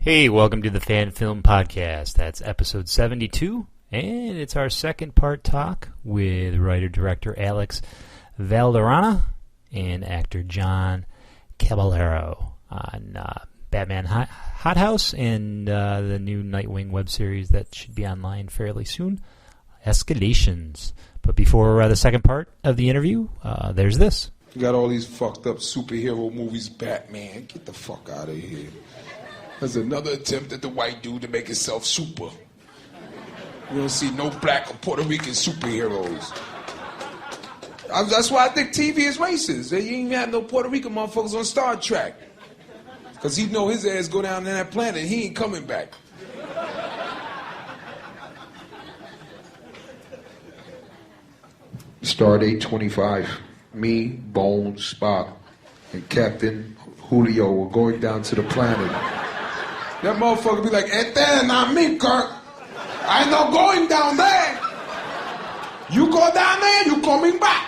Hey, welcome to the Fan Film Podcast. That's episode 72, and it's our second part talk with writer-director Alex Valderana and actor Jon Caballero on Batman Hothouse and the new Nightwing web series that should be online fairly soon, Escalations. But before the second part of the interview, there's this. You got all these fucked up superhero movies, Batman. Get the fuck out of here. There's another attempt at the white dude to make himself super. You don't see no black or Puerto Rican superheroes. That's why I think TV is racist. You ain't even have no Puerto Rican motherfuckers on Star Trek. Because he know his ass go down to that planet, he ain't coming back. Stardate 25. Me, Bones, Spock, and Captain Julio were going down to the planet. That motherfucker be like, "Este not me, Kirk. I not going down there. You go down there, you coming back.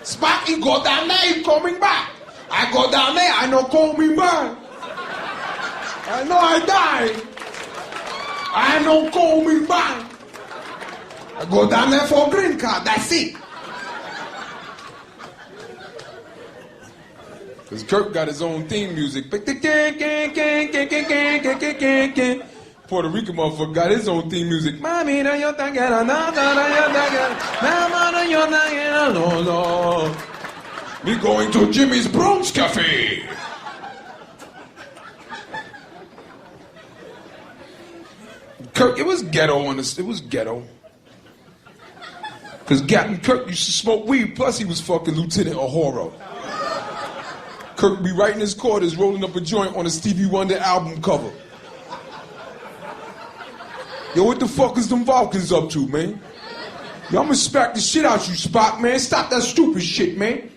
Spock, he go down there, he coming back. I go down there, I not coming back. I know I die. I not coming back. I go down there for a green card, that's it." Because Kirk got his own theme music. Puerto Rican motherfucker got his own theme music. We going to Jimmy's Bronx Cafe. Kirk, it was ghetto it was ghetto. Because Captain Kirk used to smoke weed, plus he was fucking Lieutenant Uhura. Kirk be right in his quarters rolling up a joint on a Stevie Wonder album cover. Yo, what the fuck is them Vulcans up to, man? Yo, I'ma smack the shit out you, Spock, man. Stop that stupid shit, man.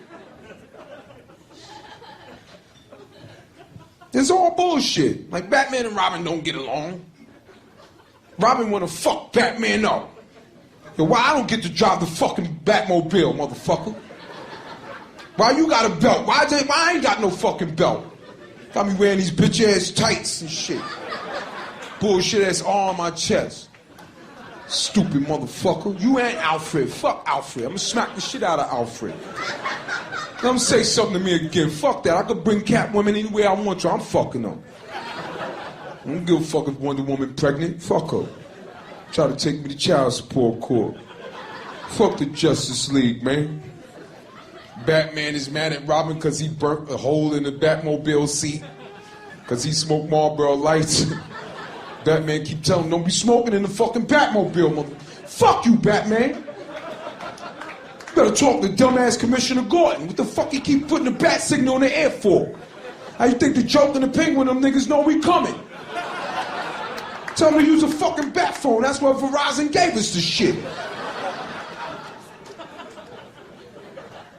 It's all bullshit. Like, Batman and Robin don't get along. Robin wanna fuck Batman up. Yo, why I don't get to drive the fucking Batmobile, motherfucker? Why you got a belt? Why I ain't got no fucking belt? Got me wearing these bitch ass tights and shit. Bullshit ass all on my chest. Stupid motherfucker. You ain't Alfred. Fuck Alfred. I'm gonna smack the shit out of Alfred. Let him say something to me again. Fuck that. I could bring Catwoman anywhere I want to. I'm fucking them. I don't give a fuck if Wonder Woman pregnant. Fuck her. Try to take me to child support court. Fuck the Justice League, man. Batman is mad at Robin because he burnt a hole in the Batmobile seat because he smoked Marlboro Lights. Batman keep telling him, don't be smoking in the fucking Batmobile, mother. Fuck you, Batman. You better talk to dumbass Commissioner Gordon. What the fuck he keep putting the bat signal in the air for? How you think the Joker and the Penguin, them niggas know we coming? Tell them to use a fucking bat phone. That's what Verizon gave us the shit.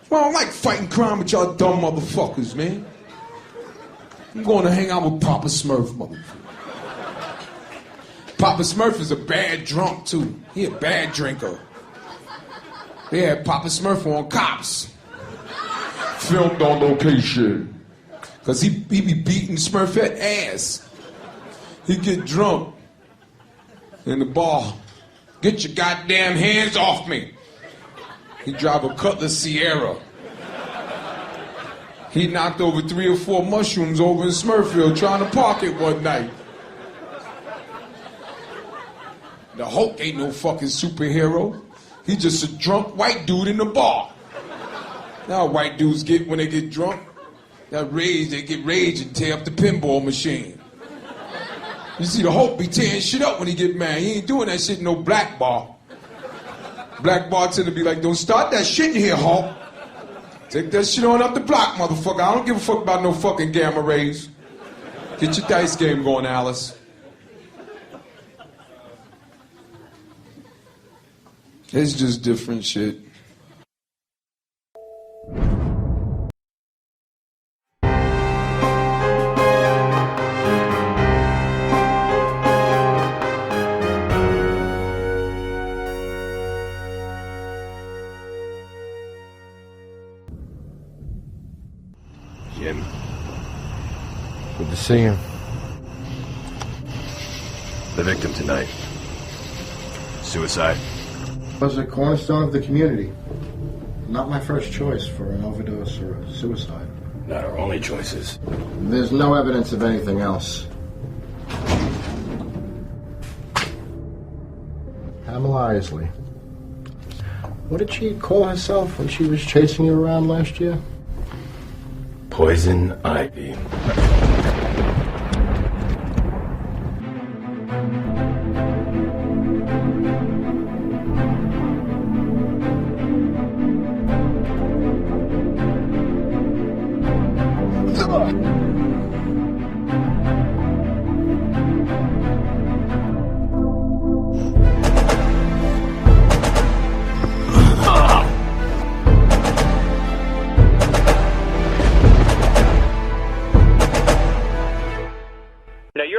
Well, I don't like fighting crime with y'all dumb motherfuckers, man. I'm going to hang out with Papa Smurf, motherfucker. Papa Smurf is a bad drunk, too. He a bad drinker. They had Papa Smurf on Cops. Filmed on location. Because he be beating Smurfette ass. He get drunk in the bar. Get your goddamn hands off me. He drive a Cutlass Sierra. He knocked over 3 or 4 mushrooms over in Smurfville trying to park it one night. The Hulk ain't no fucking superhero. He just a drunk white dude in the bar. Now white dudes get, when they get drunk, that rage, they get rage and tear up the pinball machine. You see the Hulk be tearing shit up when he get mad. He ain't doing that shit in no black bar. Black bartender be like, don't start that shit in here, Hulk. Take that shit on up the block, motherfucker. I don't give a fuck about no fucking gamma rays. Get your dice game going, Alice. It's just different shit. Jim. Good to see you. The victim tonight. Suicide. Was a cornerstone of the community. Not my first choice for an overdose or a suicide. Not our only choices. There's no evidence of anything else. Pamela Isley. What did she call herself when she was chasing you around last year? Poison Ivy.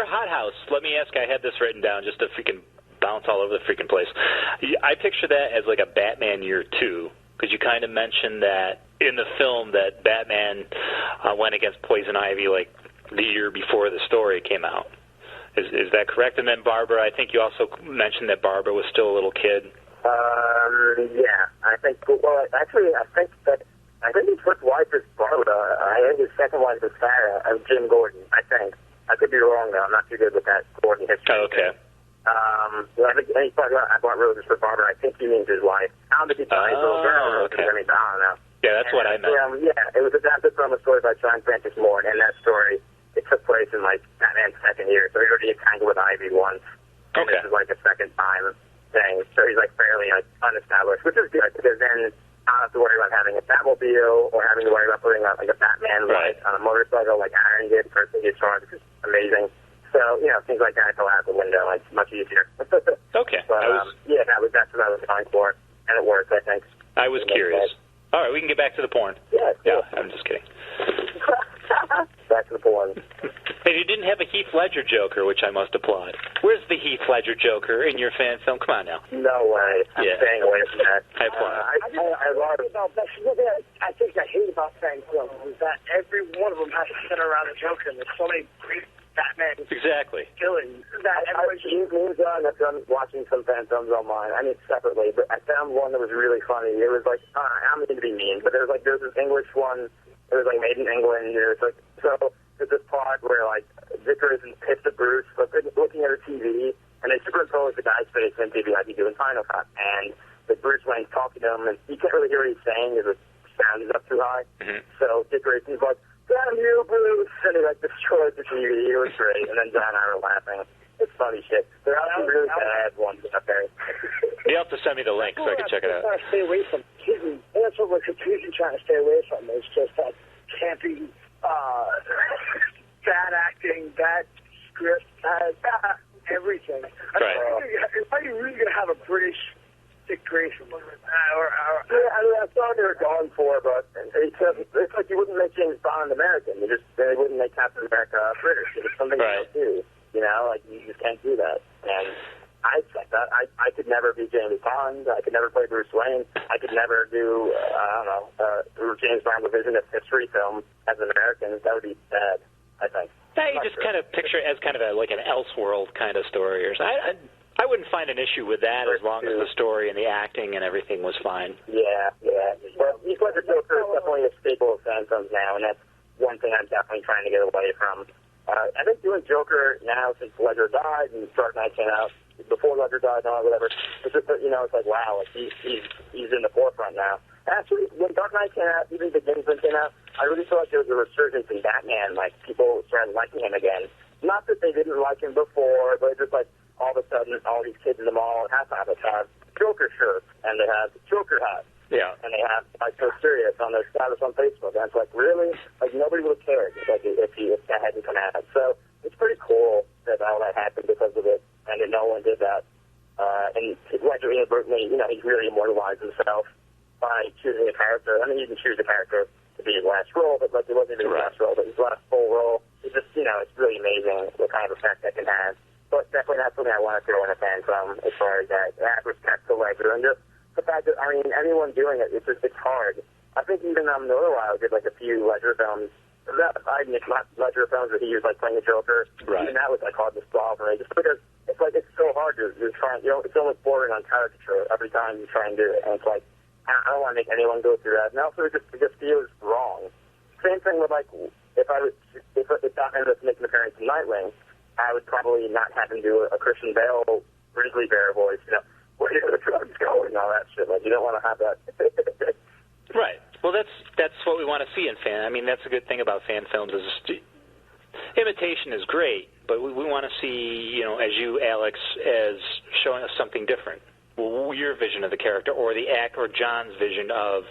Hothouse, let me ask, I had this written down just to freaking bounce all over the freaking place. I picture that as like a Batman Year 2, because you kind of mentioned that in the film that Batman went against Poison Ivy like the year before the story came out. Is that correct? And then Barbara, I think you also mentioned that Barbara was still a little kid. Yeah, I think, well, actually, I think his first wife is Barbara. I think his second wife is Sarah, Jim Gordon, I think. I could be wrong, though. I'm not too good with that Gordon history. Oh, okay. I think he's talking about I bought roses for Barbara. I think he means his wife. I don't think he bought his little girl. Okay. I don't know. Yeah, that's what I meant. Yeah, it was adapted from a story by John Francis Moore, and in that story, it took place in, like, Batman's second year, so he already entangled with Ivy once. And Okay. This is, like, a second time thing, so he's, like, fairly, like, unestablished, which is good, because then I don't have to worry about having a Batmobile or having to worry about putting out, like, a Batman light on a motorcycle like Aaron did, first thing he started, which is amazing. So, things like that go out the window. It's much easier. Okay. But, that's what I was going for, and it worked, I think. I was curious. All right, we can get back to the porn. Yeah, Yeah, I'm just kidding. Back to the porn. And you didn't have a Heath Ledger Joker, which I must applaud. Where's the Heath Ledger Joker in your fan film? Come on now. No way. I'm staying away from that. I applaud. I love it. I think I hate about fan films is that every one of them has to center around a Joker, and there's so many great Batman Exactly. villains that everyone's just... I've done watching some fan films online. I mean, separately, but I found one that was really funny. It was like, I don't mean to be mean, but there was this English one. It was like made in England. It was like, so there's this part where like Vickers is pissed at Bruce, but they're looking at her TV, and they superimpose the guy's face on TV like he's doing Final Cut, and the Bruce Wayne's talking to him, and you can't really hear what he's saying because the sound is up too high. Mm-hmm. So Dick Grayson's like, "Damn you, Bruce!" and he like destroys the TV. It was great, and then John and I were laughing. It's funny shit. There are some really bad ones up there. You have to send me the link so I can check it out. Trying to stay away from hidden. That's what we're confusing trying to stay away from. It's just that campy, bad acting, bad script, bad everything. Right. Are you really going to have a British Dick Grayson? That's all they were going for, but it's like you wouldn't make James Bond American. They wouldn't make Captain America British. It's something you don't do. Like you just can't do that. And I accept that. I could never be James Bond. I could never play Bruce Wayne. I could never do, James Bond revisionist history film as an American. That would be bad, I think. Yeah, you just kind of picture it as kind of like an Elseworld kind of story. Or something. I wouldn't find an issue with that as long as the story and the acting and everything was fine. Yeah. But Heath Ledger Joker is definitely a staple of fan films now, and that's one thing I'm definitely trying to get away from. I think doing Joker now since Ledger died and Dark Knight came out, before Ledger died and all whatever, it's just that, it's like, wow, like he's in the forefront now. Actually, when Dark Knight came out, even Begins came out, I really felt like there was a resurgence in Batman. Like, people started liking him again. Not that they didn't like him before, but just like all of a sudden, all these kids in the mall have Joker shirts, and they have Joker hats. Yeah. And they have, like, So Serious on their status on Facebook. And it's like, really? Like, nobody would have cared if that hadn't come out. So it's pretty cool that all that happened because of it, and that no one did that. And Ledger inadvertently, he really immortalized himself by choosing a character. I mean, you can choose a character to be his last role, but like, it wasn't even his last role, but his last full role. It's just, it's really amazing what kind of effect that can have. But definitely not something I want to throw in a fan film as far as that respect to Ledger. And just the fact that, anyone doing it, it's hard. I think even Noir did like a few Ledger films that I admit my films that he was like playing the Joker. Right. Even that was like hard to swallow for me, just because it's so hard to try. It's almost boring on caricature every time you try and do it, and it's like I don't want to make anyone go through that. And also, it just feels wrong. Same thing with like if Batman was making an appearance in Nightwing, I would probably not have him do a Christian Bale Grizzly Bear voice. Where are the drugs going and all that shit. Like you don't want to have that. Right. Well, that's what we want to see in fan. I mean, that's a good thing about fan films is imitation is great, but we want to see, as you, Alex, as showing us something different. Your vision of the character, or Jon's vision of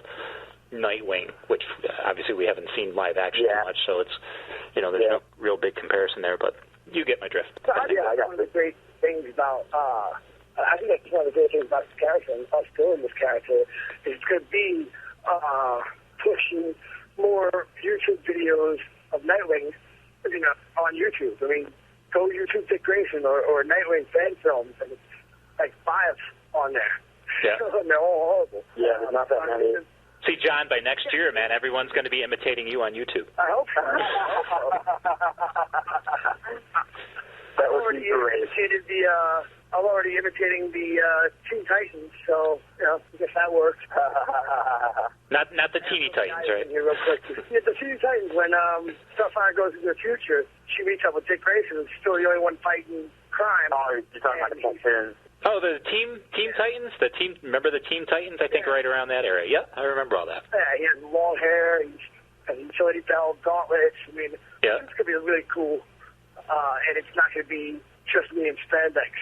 Nightwing, which obviously we haven't seen live action much, so it's, there's no real big comparison there, but you get my drift. So I think that's one of the great things about, I think that's one of the great things about this character and us doing this character is it's going to be pushing more YouTube videos of Nightwing, on YouTube. I mean, go YouTube Dick Grayson or Nightwing fan films, and it's like 5 on there. Yeah. And they're all horrible. Yeah, there's not that many. See, Jon, by next year, man, everyone's going to be imitating you on YouTube. I hope so. I'm already imitating the Teen Titans, so I guess that works. Not the Teeny Titans, right? Here real quick. Yeah, the Teen Titans, when Starfire goes into the future, she meets up with Dick Grayson, and she's still the only one fighting crime. Oh, you're talking about the cartoons. Oh, the Teen Titans? Remember the Teen Titans? I think right around that area. Yeah, I remember all that. Yeah, he has long hair, he has utility belt, gauntlets. I mean, it's going to be really cool, and it's not going to be just me in spandex.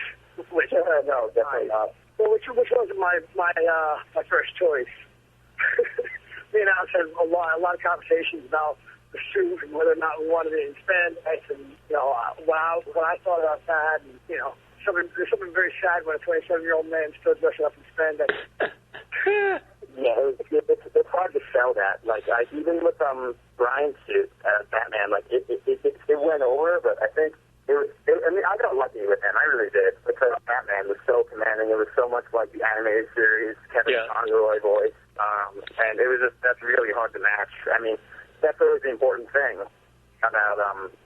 Which, no, definitely not. Well, which wasn't my first choice. Me and Alex had a lot of conversations about the suit and whether or not we wanted it in spandex, and when I thought about that, and there's something very sad when a 27-year-old man still dressing up in spandex. Yeah, it's hard to sell that. Like even with Brian's suit as Batman, like it went over, but I think. I got lucky with him. I really did, because Batman was so commanding. It was so much like the animated series, Kevin Conroy voice, and it was that's really hard to match. I mean, that's always the important thing about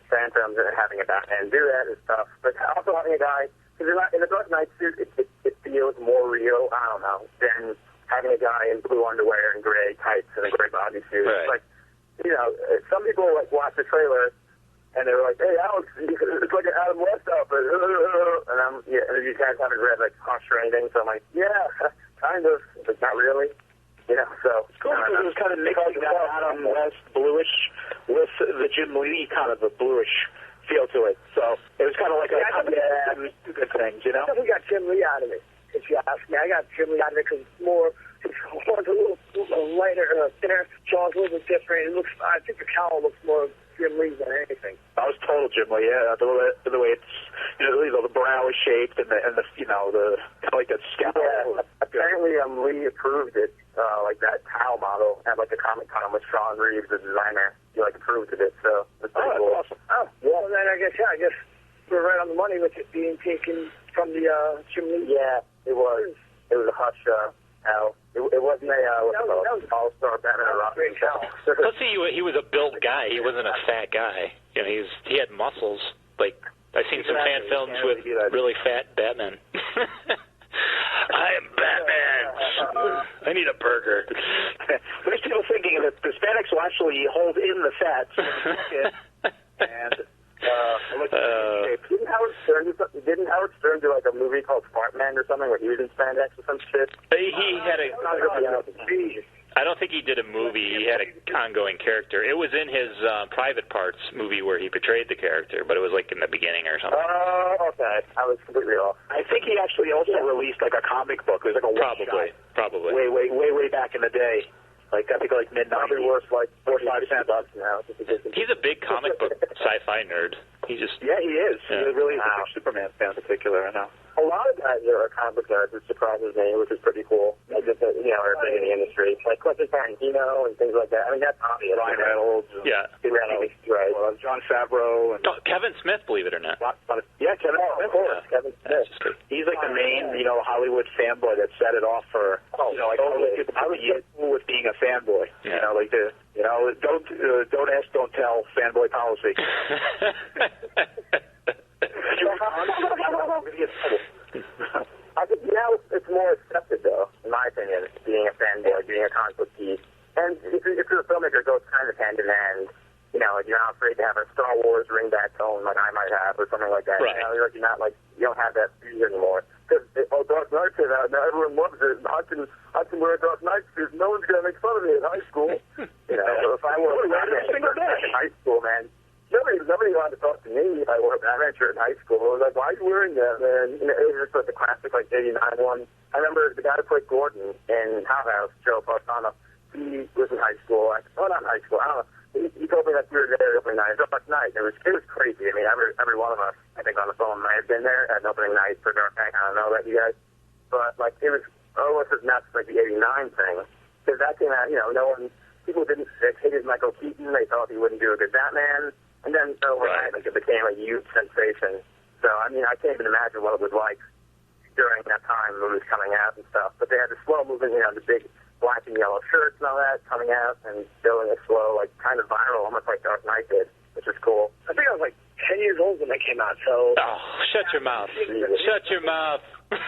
fan films and having a Batman do that is tough. But also having a guy, because in the Dark Knight suit, it feels more real. I don't know than having a guy in blue underwear and gray tights and a gray bodysuit. Right. Like, some people like watch the trailer. And they were like, "Hey, Alex, it's like an Adam West outfit." And and you guys haven't read like Hush or anything, so I'm like, "Yeah, kind of, but not really." So it's cool because it was kind of mixing that Adam West bluish with the Jim Lee kind of a bluish feel to it. So it was kind of like a good thing, I definitely got Jim Lee out of it. If you ask me, I got Jim Lee out of it because it's a little lighter, thinner. Jaw's a little bit different. I think the cowl looks more Jim Lee than anything. I was total Jim Lee, yeah. The way it's, the brow is shaped and the kind of like that scowl. Yeah, apparently Lee approved it, like that cowl model at like a Comic-Con with Sean Reeves, the designer. He approved of it, so it's pretty cool. Awesome. Oh, yeah. Well, then I guess we're right on the money with it being taken from the Jim Lee. Yeah, it was. It was a Hush cowl. It wasn't a all-star Batman or Robin cowl. Let's see, he was a built guy. He wasn't a fat guy. He had muscles. Like, I've seen some fan films with really fat Batman. I am Batman. I need a burger. There's people thinking that the Hispanics will actually hold in the fat. And didn't Howard Stern do like a movie called Fartman or something where he was in spandex or some shit? He had I don't think he did a movie. He had an ongoing character. It was in his Private Parts movie where he portrayed the character, but it was like in the beginning or something. Oh, okay. I was completely off. I think he actually also released like a comic book. It was like a Probably. Way back in the day. Like, I think like mid-90s. Probably worth like 45 cents now. He's a big comic book sci-fi nerd. Yeah, he is. Yeah. He's really a Superman fan in particular, I know. A lot of guys are comic book nerds, which surprises me, which is pretty cool. Like, just, are big in the industry. Like Quentin Tarantino and things like that. I mean, that's obvious. Ryan Reynolds. Yeah. Reynolds, right. Jon Favreau. And Kevin Smith, believe it or not. Yeah, Kevin Smith. Of course, Kevin Smith. He's like the main, Hollywood fanboy that set it off for, Hollywood people to be cool with being a fanboy. Yeah. Don't ask, don't tell going to be a trouble. I think now it's more accepted, though, in my opinion, being a fanboy, being a comic book geek. And if you're a filmmaker, it goes kind of hand in hand. You know, like you're not afraid to have a Star Wars ringback tone like I might have or something like that. Right. You know, you're not like, you don't have that fear anymore. Because, Dark Knight came out, now everyone loves it. I can wear a Dark Knight suit. No one's going to make fun of me in high school. You know, so if I wore a Batman shirt in high school, man, nobody wanted to talk to me if I wore a Batman shirt in high school. I was like, why are you wearing that, man? You know, it was just like the classic, like, 89 one. I remember the guy who played Gordon in Hothouse, Joe Faustano, he was in high school. Not in high school, I don't know. He told me that we were there opening night. Dark Night. It was crazy. I mean, every one of us, I think, on the phone might have been there at an opening night for Dark Night. I don't know about you guys, but like it was almost as nuts like the '89 thing because that came out. You know, people didn't hated Michael Keaton. They thought he wouldn't do a good Batman, and then overnight, like it became a huge sensation. So I mean, I can't even imagine what it was like during that time when it was coming out and stuff. But they had the slow moving, you know, the big black and yellow shirts and all that coming out and going it slow, like kind of viral, almost like Dark Knight did, which is cool. I think I was like 10 years old when they came out, so... Oh, shut your mouth. Shut your mouth. 10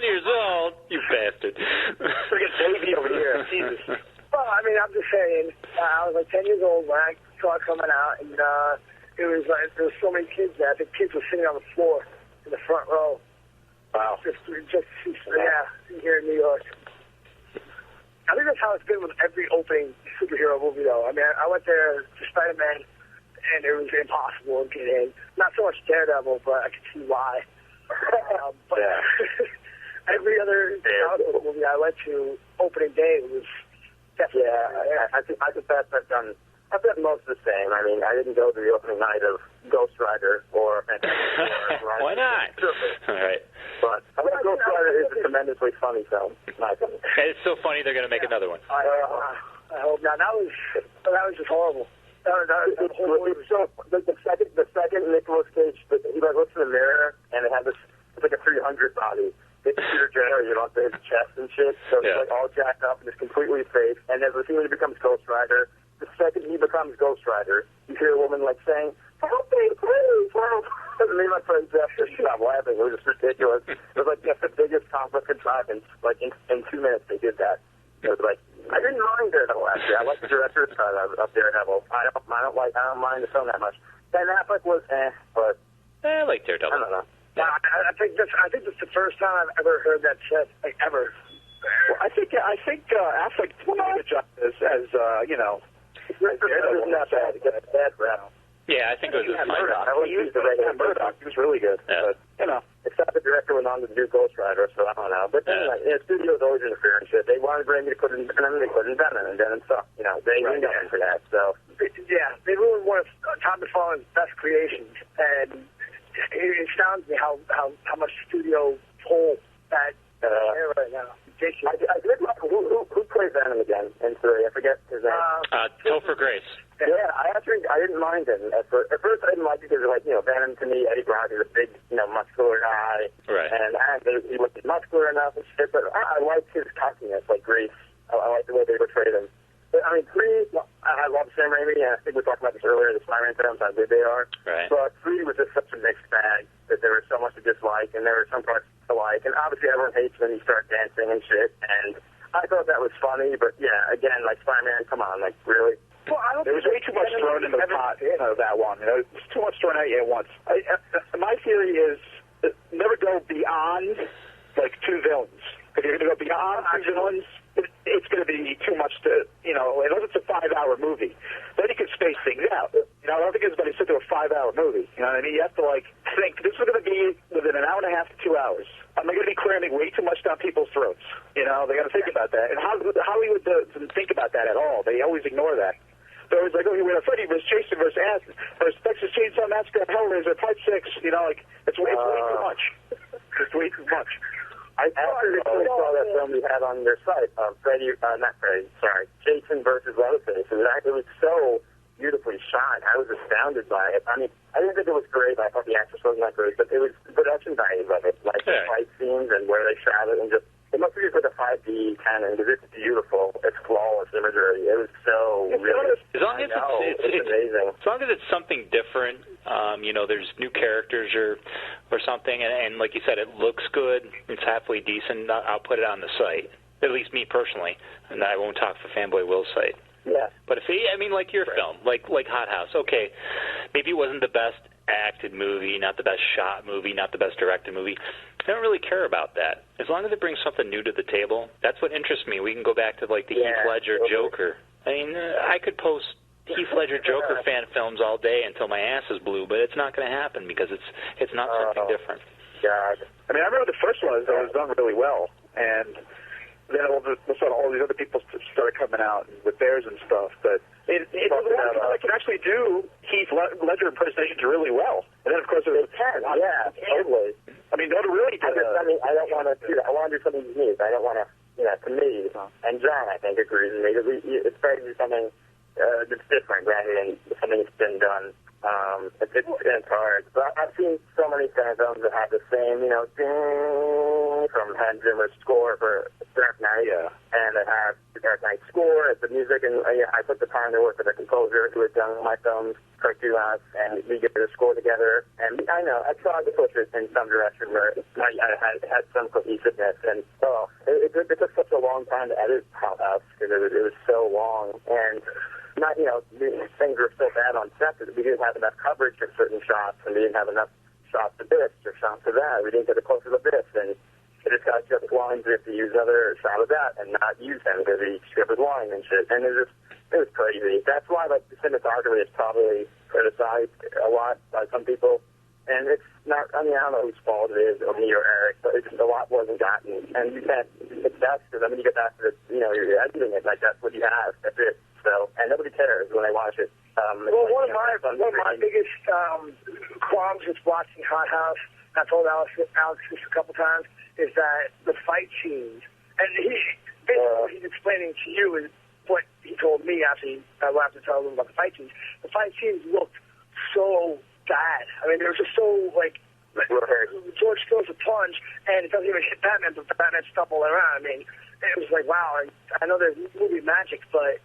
years old, you bastard. Freaking baby over here. Jesus. Well, I mean, I'm just saying, I was like 10 years old when I saw it coming out, and it was like, there were so many kids there. I think kids were sitting on the floor in the front row. Wow. Just here in New York. I think that's how it's been with every opening superhero movie, though. I mean, I went there to Spider-Man, and it was impossible to get in. Not so much Daredevil, but I could see why. But every other comic book movie I went to, opening day was definitely... Yeah, I think I've done most of the same. I mean, I didn't go to the opening night of Ghost Rider or... Why not? All right. But I think Ghost Rider is a tremendously funny film, in my opinion. And it's so funny they're going to make another one. I hope not. That was just horrible. The second Nicolas Cage, he like looks in the mirror and it had this, it's like a 300 body. It's Peter Jenner, on his chest and shit. So he's like all jacked up and it's completely fake. And then as soon as he becomes Ghost Rider, the second he becomes Ghost Rider, you hear a woman like saying, "Help me, please, help." And me and my friend Jeff just stopped laughing. It was just ridiculous. It was like the biggest conflict contrivance. Like in 2 minutes they did that. It was like, I didn't mind Daredevil actually. I like the director's cut of Daredevil. I don't mind the film that much. Ben Affleck was but I like Daredevil. I don't know. Yeah, I think that's the first time I've ever heard that said, like ever. Well, I think Affleck did a good job as you know. Daredevil's not bad. It gets bad rap. Yeah, I think it was a fine Murdoch. He was the regular Murdoch. He was really good. Yeah. But, except the director went on to do Ghost Rider, so I don't know. But anyway, studios always interfere and shit. They wanted Raimi to put in Venom, they put in Venom, and then stuff. They didn't go in for that, so. Yeah, they really one of Todd McFarlane's best creations, and it astounds me how much studio pull that right now. I did like who plays Venom again in 3? I forget his name. Topher Grace. Yeah, I didn't mind him at first. At first, I didn't like it because, Venom to me, Eddie Brock is a big, muscular guy. Right. And he wasn't muscular enough and shit, but I liked his cockiness, like Grace. I liked the way they portrayed him. But, 3, I love Sam Raimi, and I think we talked about this earlier, the Spider-Man films, how good they are. Right. But 3 was just such a mixed bag that there was so much to dislike, and there were some parts to like. And obviously, everyone hates when you start dancing and shit, and I thought that was funny, but, again, like Spider-Man, come on, really? Well, there was way too much thrown in the pot, that one. It was too much thrown at you at once. My theory is never go beyond, 2 villains. If you're going to go beyond 2 villains, it's going to be too much to, unless it's a 5-hour movie. Then you can space things out. I don't think everybody sit through a 5-hour movie. You know what I mean? You have to, think, this is going to be within an hour and a half to 2 hours. Am I going to be cramming way too much down people's throats? They got to think about that. And Hollywood doesn't think about that at all. They always ignore that. They're always like, we have Freddy versus Jason versus Texas Chainsaw Massacre, Hellraiser, Part 6. It's way too much. It's way too much. I actually saw that film you had on your site, Jason versus Leatherface. It was so beautifully shot. I was astounded by it. I mean, I didn't think it was great. I thought the actress wasn't that great, but it was the production value of it, the fight scenes and where they shot it, and just It must be for the 5D Canon, because it's beautiful. It's flawless imagery. It was so really... As long as it's amazing. As long as it's something different, there's new characters or something, and like you said, it looks good, it's halfway decent, I'll put it on the site. At least me personally, and I won't talk for Fanboy Will's site. Yeah. But like your film, like Hothouse, okay, maybe it wasn't the best acted movie, not the best shot movie, not the best directed movie. I don't really care about that. As long as it brings something new to the table, that's what interests me. We can go back to like the Heath Ledger Joker. I mean, I could post Heath Ledger Joker fan films all day until my ass is blue, but it's not going to happen because it's not something different. God. I mean, I remember the first one was done really well, and then all these other people started coming out with theirs and stuff, but it was a lot of people that can actually do Heath Ledger impersonations really well. And then, of course, they can. Yeah, totally. I mean, Nota really did I don't want to do that. I want to do something unique. I don't want to, to me, and John, I think, agrees with me, because it's better to do something that's different rather than something that's been done. It's hard. But I've seen so many fan films that have the same, ding from Hans Zimmer's score for Dark Knight, and it has the Dark Knight score, it's the music, and I put the time to work with a composer who has done my films, Kirk Dumas, and we get the score together, and I know, I tried to push it in some direction where I had some cohesiveness, and it took such a long time to edit Hothouse, because it was so long, and things were so bad on set that we didn't have enough coverage for certain shots, and we didn't have enough shots of this or shots of that. We didn't get the close-up of this, and it just got just lines. We have to use another shot of that and not use them because he stripped his line and shit. And it was crazy. That's why the cinematography is probably criticized a lot by some people. And it's not, I don't know whose fault it is, or me or Eric, but it's just a lot wasn't gotten. And you can't, it's best because, you get back to you're editing it, like that's what you have, that's it. So, and nobody cares when they watch it. One of my biggest qualms with watching Hothouse, I told Alex this a couple times, is that the fight scenes, and what he's explaining to you is what he told me after to tell him about the fight scenes. The fight scenes looked so bad. I mean, they were just so, George throws a punch, and it doesn't even hit Batman, but Batman stumbles around. I mean, it was like, wow, I know there's movie magic, but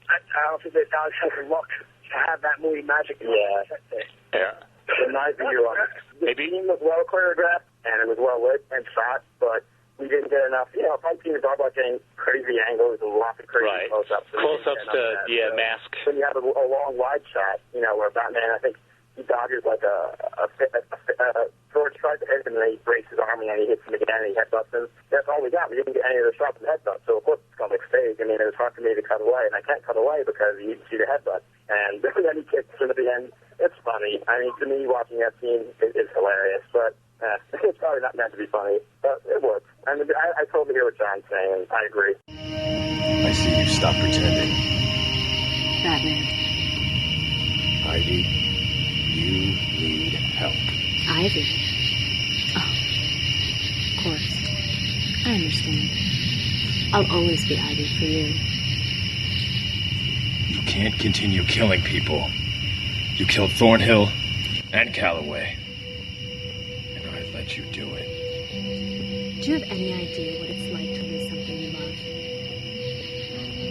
I don't think that Alex has the luck to have that movie magic. Yeah. In my view, the scene was well choreographed, and it was well lit and shot, but we didn't get enough. Fight scenes are about getting crazy angles and lots of crazy close-ups. Close-ups to, mask. When you have a long wide shot, where Batman, I think, he dodges like George tries to hit him, and then he breaks his arm, and then he hits him again, and he headbutts him. That's all we got. We didn't get any of the shots of the headbutt, so of course it's going to look fake. I mean, it was hard for me to cut away, and I can't cut away because you see the headbutt. And then he kicks him at the end. It's funny. I mean, to me, watching that scene is hilarious, but it's probably not meant to be funny, but it works. I mean, I totally hear what John's saying, and I agree. I see you stop pretending. Batman. Ivy, you need help. Ivy? Oh, of course. I understand. I'll always be Ivy for you. You can't continue killing people. You killed Thornhill and Calloway. And I let you do it. Do you have any idea what it's like to lose something you love?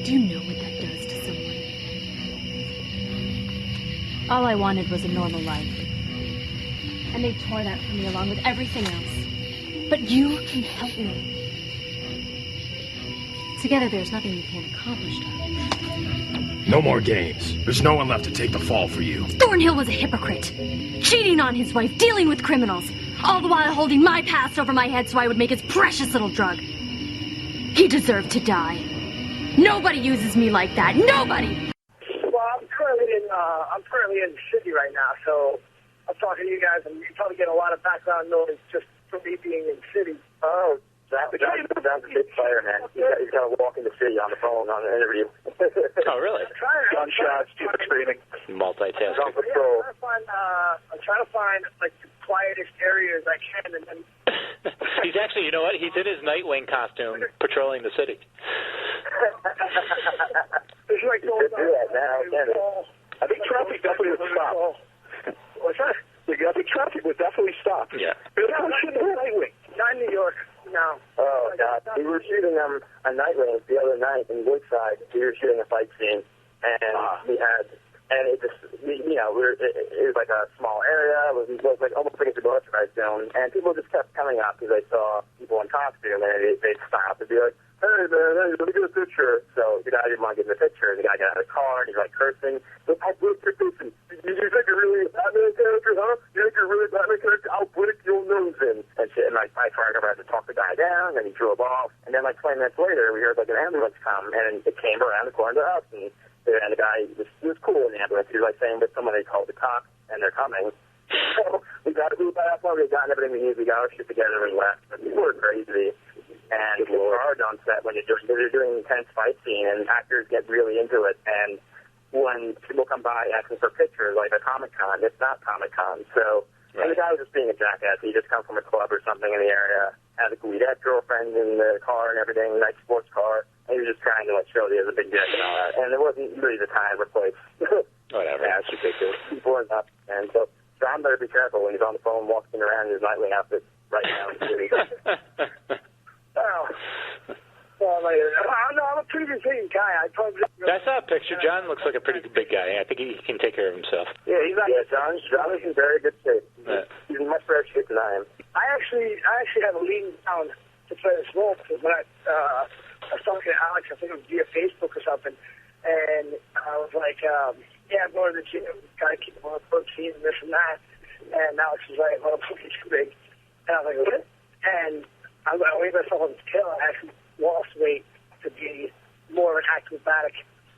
Do you know what that does to someone? All I wanted was a normal life. And they tore that from me along with everything else. But you can help me. Together there's nothing you can't accomplish, darling. No more games. There's no one left to take the fall for you. Thornhill was a hypocrite. Cheating on his wife, dealing with criminals. All the while holding my past over my head so I would make his precious little drug. He deserved to die. Nobody uses me like that. Nobody! Well, I'm currently in the city right now, so I'm talking to you guys, and you probably get a lot of background noise just from me being in the city. Oh, John's a big player, man. He's got to walk in the city on the phone on an interview. Oh, really? Gunshots, stupid screaming. Multitasking. On patrol. I'm trying to find like the quietest areas I can, and then. He's actually, you know what? He's in his Nightwing costume, patrolling the city. It's like going I think traffic definitely would stop. What's that? I think traffic would definitely stop. Yeah. Nightwing. Not in New York. No. Oh, God. We were shooting a Nightwing the other night in Woodside. We were shooting a fight scene, and we had, and it just, it was like a small area. It was like almost like a militarized zone, and people just kept coming up because they saw people in costume, and they'd stop and be like, hey, man, hey, let me get a picture. So the guy didn't want to get in the picture. The guy got out of the car, and he's like cursing. I broke your face. You think you're really a Batman character, huh? You think you're really a Batman character? I'll break your nose in. And shit. And I tried to talk the guy down, and he drove off. And then like 20 minutes later, we heard like an ambulance come, and it came around the corner to us. And the guy was cool in the ambulance. He was like saying that somebody called the cops, and they're coming. So we got that far. We got everything we needed. We got our shit together and left. But people were crazy. And it's hard on set when you're doing an intense fight scene, and actors get really into it. And when people come by asking for pictures, like a Comic-Con, it's not Comic-Con. So, and the guy was just being a jackass. He just come from a club or something in the area, had a weed-ass girlfriend in the car and everything, nice sports car, and he was just trying to like show that he was a big dick and all that. And it wasn't really the time or place. Whatever. Yeah, it's ridiculous. People are nuts. And so John better be careful when he's on the phone walking around in his Nightwing outfit right now in the city. I'm a pretty resilient guy. I saw a picture. John looks like a pretty big guy. I think he can take care of himself. Yeah, he's not. Yeah, John is in very good shape. He's in much better shape than I am. I actually have a lean down to play this role because when I was talking to Alex, I think it was via Facebook or something, and I was like, I'm going to the gym, gotta keep on protein and this and that. And Alex was like, well, I'm too big. And I was like, what? And I weighed myself on the scale. I actually lost weight to be more of an acrobatic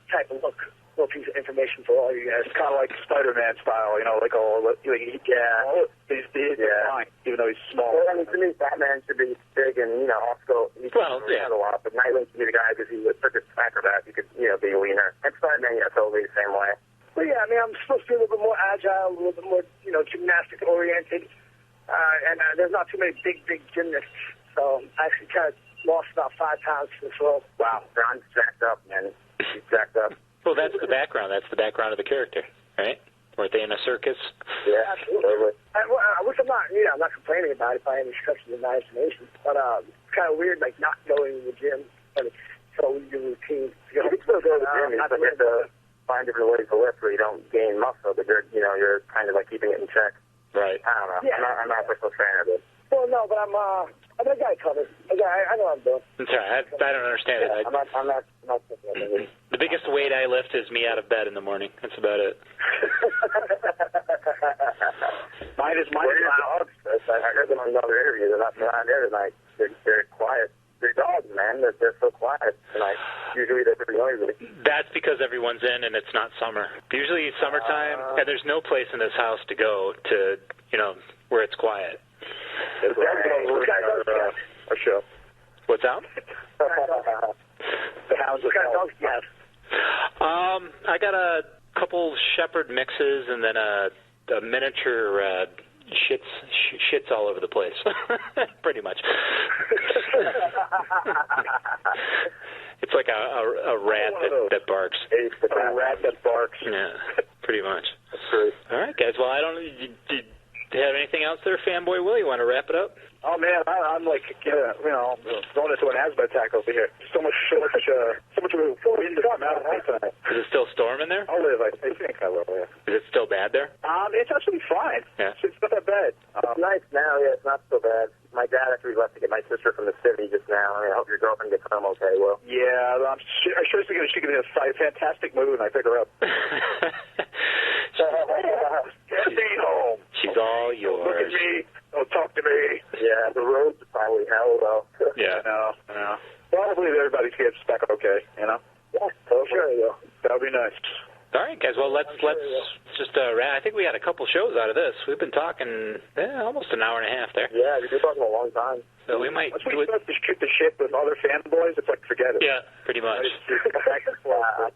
type of look. Little piece of information for all you guys. It's kind of like Spider-Man style, like all, he's fine, even though he's small. Well, I mean, to me, Batman should be big and, also, he can a lot, but Nightwing should be the guy because he's a circus acrobat. He could, be leaner. And Spider-Man, totally the same way. Well, yeah, I mean, I'm supposed to be a little bit more agile, a little bit more, gymnastic-oriented, and there's not too many big gymnasts, so I actually kind of lost about 5 pounds for this role. Wow, John's jacked up, man. He's jacked up. Well, that's the background. That's the background of the character, right? Weren't they in a circus? Yeah, absolutely. Which I'm not complaining about it by any stretch of the imagination, but it's kind of weird, like, not going to the gym, and it's so your routine. You can still go to the gym. You just have to find different ways to lift where you don't gain muscle, but you're kind of like keeping it in check. Right. I don't know. Yeah. I'm not a personal fan of it. Well, no, but I'm a guy covered. I know what I'm doing. I'm sorry, I don't understand it. I'm not thinking of it. The biggest weight I lift is me out of bed in the morning. That's about it. Mine is dogs. I heard them on another interview. They're not there tonight. They're quiet. They're dogs, man. They're so quiet tonight. Usually they're pretty noisy. That's because everyone's in and it's not summer. Usually it's summertime, and there's no place in this house to go to, where it's quiet. Our show. What's that? The hounds of hell. Yes. I got a couple shepherd mixes and then a miniature shits all over the place. Pretty much. It's like a rat that barks. A rat that barks. Yeah, pretty much. That's great. All right, guys. Well, do you have anything else there, Fanboy Will? You want to wrap it up? Oh man, I'm like, thrown into an asthma attack over here. So much wind to come out of me tonight. Is it still storming there? I'll live. I think I will. Yeah. Is it still bad there? It's actually fine. Yeah. It's not that bad. It's nice now. Yeah, it's not so bad. My dad actually left to get my sister from the city just now. I hope your girlfriend gets home okay, Will. Yeah, I'm sure she's going to be in a fantastic mood when I pick her up. Stay home. She's all yours. Look at me. Don't talk to me. Yeah, the roads are probably hell, though. Yeah. No. Well, hopefully everybody gets back okay, Yeah, totally. Sure, yeah. That would be nice. All right, guys. Well, let's just I think we had a couple shows out of this. We've been talking almost an hour and a half there. Yeah, we've been talking a long time. So we might Once we start to shoot the shit with other fanboys, it's like forget it. Yeah, pretty much. I could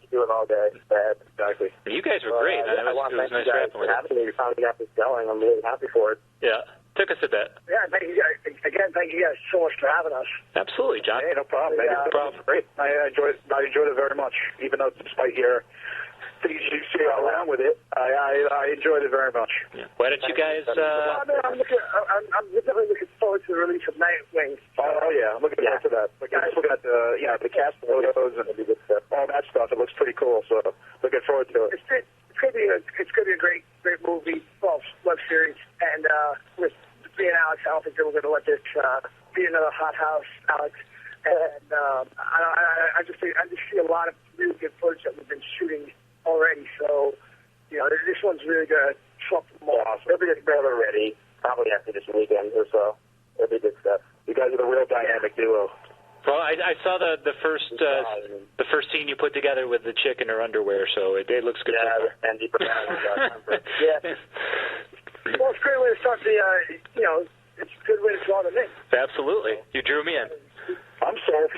do it all day. Bad. Exactly. You guys were great. It was nice rapping with you. We finally got this going. I'm really happy for it. Yeah. Took us a bit. Yeah, thank you guys. Again, thank you guys so much for having us. Absolutely, John. Hey, no problem. Yeah. No problem. Great. I enjoyed it very much, even though despite your you see around with it. I enjoyed it very much. Yeah. Why don't you guys? I'm definitely looking forward to the release of Nightwing. Oh yeah, I'm looking forward to that. I'm looking at the cast photos and all that stuff. It looks pretty cool. So looking forward to it. It's gonna be a great movie, well, web series, and with me and Alex, I don't think that we're gonna let this be another Hothouse, Alex. And I just see a lot of really good footage that we've been shooting already. So, this one's really gonna trump them all. It'll be a trailer ready, probably after this weekend or so. It'll be good stuff. You guys are the real dynamic duo. Well, I saw the first scene you put together with the chick in her underwear, so it looks good. Yeah, and deeper down. Yeah. Well, it's a great way to start the, it's a good way to draw them in. Absolutely. You drew me in. I'm sold.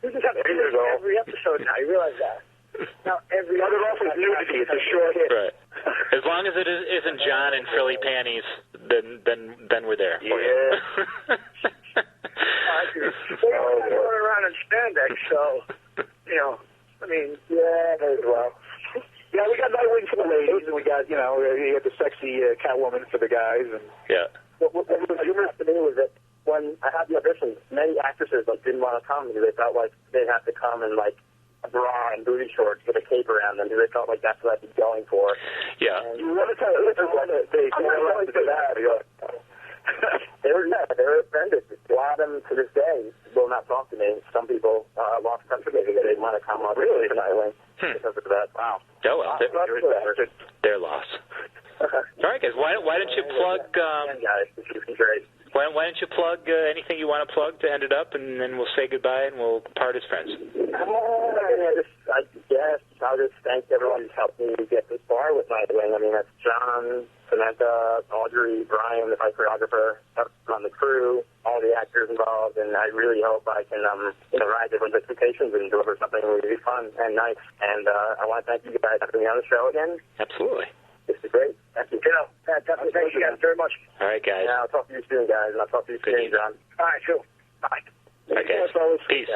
We just have to do this every episode now. You realize that? Now, every other episode is nudity. It's a short hit. Right. As long as it isn't John in frilly panties, then we're there. Yeah. We're going around in spandex, so, yeah, as well. Yeah, we got Nightwing for the ladies, and we got, we had the sexy Catwoman for the guys. And yeah. What was humorous to me was that when I had the audition, many actresses didn't want to come because they felt like they'd have to come in a bra and booty shorts with a cape around them because they felt like that's what I'd be going for. Yeah. And you want to tell them that. They were offended. A lot of them to this day will not talk to me. Some people lost touch with me because they want to come up really to Nightwing because of that. Wow. Oh, well, their loss. All right, guys. Why don't you plug? Why don't you plug anything you want to plug to end it up, and then we'll say goodbye and we'll part as friends. I guess I'll just thank everyone who's helped me get this far with Nightwing. I mean, that's John, Samantha, Audrey, Brian, the choreographer, on the crew, all the actors involved, and I really hope I can, rise everyone's expectations and deliver something really fun and nice. And I want to thank you guys for having me on the show again. Absolutely. This is great. Thank you. Fantastic. Thank you guys very much. All right, guys. Yeah, I'll talk to you soon, guys, and I'll talk to you soon, John. All right, cool. Bye. Okay. Peace.